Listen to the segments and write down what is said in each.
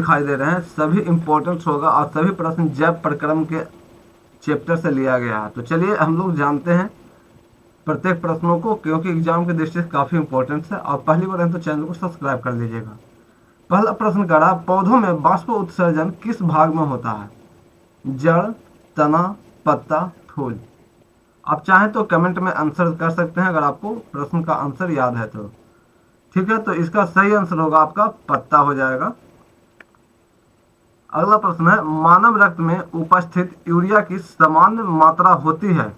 दिखाई दे रहे हैं सभी इम्पोर्टेंट होगा और सभी प्रश्न जैव प्रक्रम के चैप्टर से लिया गया है। तो चलिए हम लोग जानते हैं प्रत्येक प्रश्नों को, क्योंकि एग्जाम की दृष्टि से काफ़ी इंपॉर्टेंट है। और पहली बार है तो चैनल को सब्सक्राइब कर लीजिएगा। पहला प्रश्न करा, पौधों में वाष्प उत्सर्जन किस भाग में होता है? जड़, तना, पत्ता, फूल। आप चाहें तो कमेंट में आंसर कर सकते हैं अगर आपको प्रश्न का आंसर याद है तो। ठीक है, तो इसका सही आंसर होगा आपका पत्ता हो जाएगा। अगला प्रश्न है, मानव रक्त में उपस्थित यूरिया की सामान्य मात्रा होती है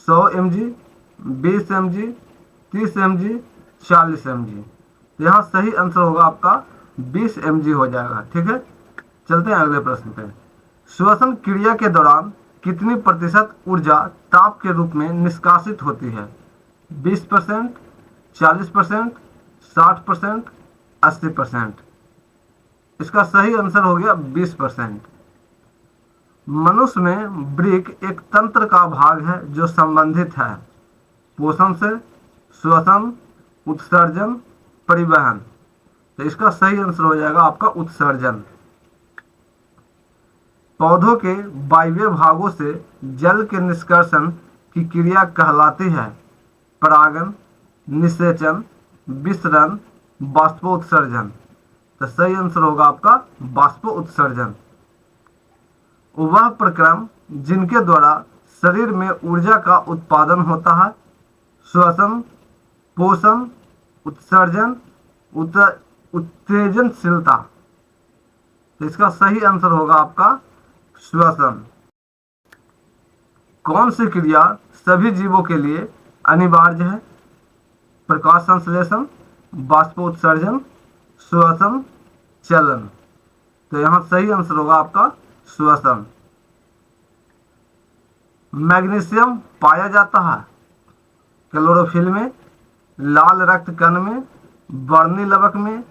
100 mg, 20 mg, 30 mg, 40 mg। तो यहाँ सही आंसर होगा आपका 20 mg हो जाएगा। ठीक है, चलते हैं अगले प्रश्न पे। श्वसन क्रिया के दौरान कितनी प्रतिशत ऊर्जा ताप के रूप में निष्कासित होती है? 20%, 40%, 60%, 80%। इसका सही आंसर हो गया 20%। मनुष्य में वृक्क एक तंत्र का भाग है जो संबंधित है पोषण से, श्वसन, उत्सर्जन, परिवहन। तो इसका सही आंसर हो जाएगा आपका उत्सर्जन। पौधों के वायवीय भागों से जल के निष्कर्षण की क्रिया कहलाती है परागन, निषेचन, विसरण, बाष्पोत्सर्जन। तो सही आंसर होगा आपका बाष्पोत्सर्जन। वह प्रक्रम जिनके द्वारा शरीर में ऊर्जा का उत्पादन होता है श्वसन, पोषण, उत्सर्जन, उत्तेजनशीलता। तो इसका सही आंसर होगा आपका श्वसन। कौन सी क्रिया सभी जीवों के लिए अनिवार्य है? प्रकाश संश्लेषण, बाष्पोत्सर्जन, श्वसन, चलन। तो यहाँ सही आंसर होगा आपका श्वसन। मैग्नीशियम पाया जाता है क्लोरोफिल में, लाल रक्त कण में, वर्णी लवक में,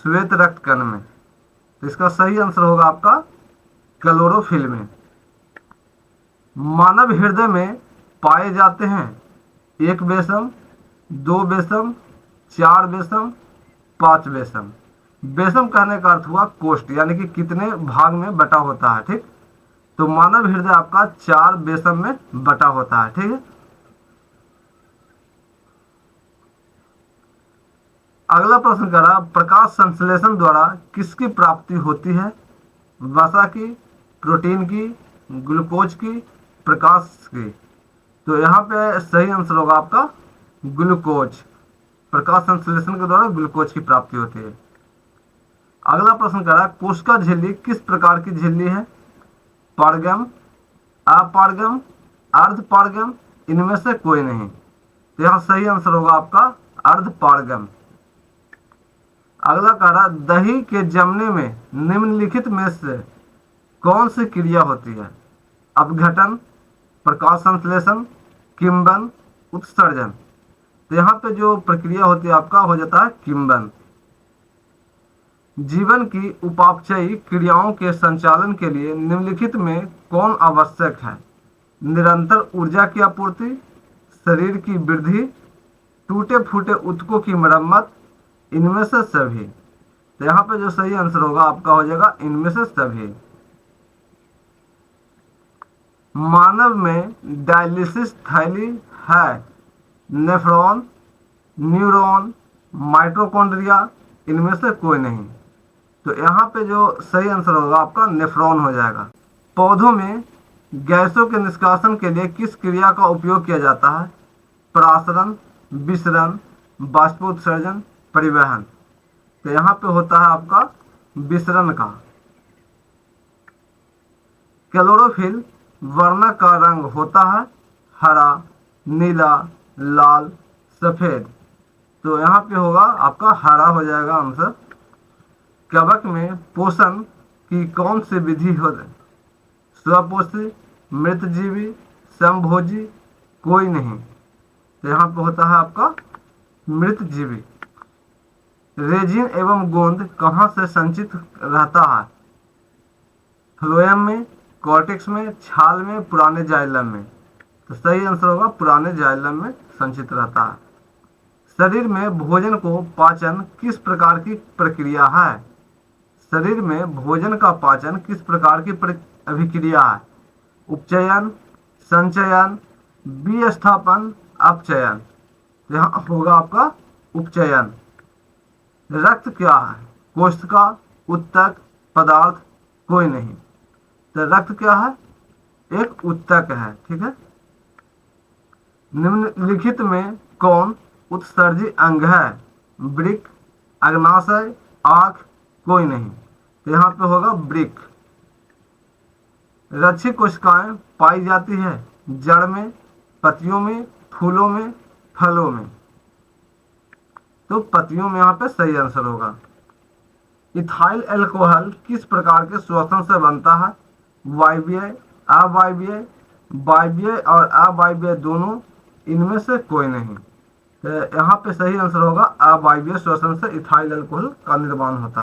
श्वेत रक्त कण में। तो इसका सही आंसर होगा आपका क्लोरोफिल में। मानव हृदय में पाए जाते हैं 1 बेसम, 2 बेसम, 4 बेसम, 5 बेसम। बेसम कहने का अर्थ हुआ कोष्ठ, यानी कि कितने भाग में बटा होता है। ठीक, तो मानव हृदय आपका 4 बेसम में बटा होता है। ठीक है, अगला प्रश्न करा, प्रकाश संश्लेषण द्वारा किसकी प्राप्ति होती है? वसा की, प्रोटीन की, ग्लूकोज की, प्रकाश की। तो यहाँ पे सही आंसर होगा आपका ग्लूकोज। प्रकाश संश्लेषण के द्वारा ग्लूकोज की प्राप्ति होती है। अगला प्रश्न करा, कोशिका झिल्ली किस प्रकार की झिल्ली है? पारगम, अपारगम, अर्धपारगम, इनमें से कोई नहीं। तो यहाँ सही आंसर होगा आपका अर्धपारगम। अगला करा, दही के जमने में निम्नलिखित में से कौन सी क्रिया होती है? अपघटन, प्रकाश संश्लेषण, किंबन, उत्सर्जन। तो यहाँ पे जो प्रक्रिया होती है आपका हो जाता है किंबन। जीवन की उपापचयी क्रियाओं के संचालन के लिए निम्नलिखित में कौन आवश्यक है? निरंतर ऊर्जा की आपूर्ति, शरीर की वृद्धि, टूटे फूटे ऊतकों की मरम्मत, इनमें से सभी। तो यहाँ पे जो सही आंसर होगा आपका हो जाएगा इनमें से सभी। मानव में डायलिसिस थैली है नेफ्रॉन, न्यूरॉन, माइटोकॉन्ड्रिया, इनमें से कोई नहीं। तो यहाँ पे जो सही आंसर होगा आपका नेफ्रॉन हो जाएगा। पौधों में गैसों के निष्कासन के लिए किस क्रिया का उपयोग किया जाता है? परासरण, विसरण, बाष्पोत्सर्जन, परिवहन। तो यहाँ पे होता है आपका विसरण का। क्लोरोफिल वर्ण का रंग होता है हरा, नीला, लाल, सफेद। तो यहाँ पे होगा आपका हरा हो जाएगा आंसर। कवक में पोषण की कौन सी विधि हो? स्वपोषी, मृतजीवी, समभोजी, कोई नहीं। तो यहाँ पे होता है आपका मृतजीवी। रेजिन एवं गोंद कहाँ से संचित रहता है? फ्लोएम में, कॉर्टेक्स में, छाल में, पुराने जाइलम में। तो सही आंसर होगा पुराने जाइलम में संचित रहता है। शरीर में भोजन को पाचन किस प्रकार की प्रक्रिया है? शरीर में भोजन का पाचन किस प्रकार की अभिक्रिया है? उपचयन, संचयन, विस्थापन, अपचयन। तो यहाँ होगा आपका उपचयन। रक्त क्या है? कोशिका, उत्तक, पदार्थ, कोई नहीं। तो रक्त क्या है? एक उत्तक है। ठीक है। निम्नलिखित में कौन उत्सर्जी अंग है? वृक्क, अग्नाशय, आँख, कोई नहीं। तो यहाँ पे होगा वृक्क। रक्षी कोशिकाएं पाई जाती है जड़ में, पत्तियों में, फूलों में, फलों में। तो पत्तियों में यहाँ पे सही आंसर होगा। इथाइल अल्कोहल किस प्रकार के श्वसन से बनता है? वायवीय, अवायवीय, वायवीय और अवायवीय दोनों, इनमें से कोई नहीं। तो यहाँ पे सही आंसर होगा अवायवीय श्वसन से इथाइल अल्कोहल का निर्माण होता है।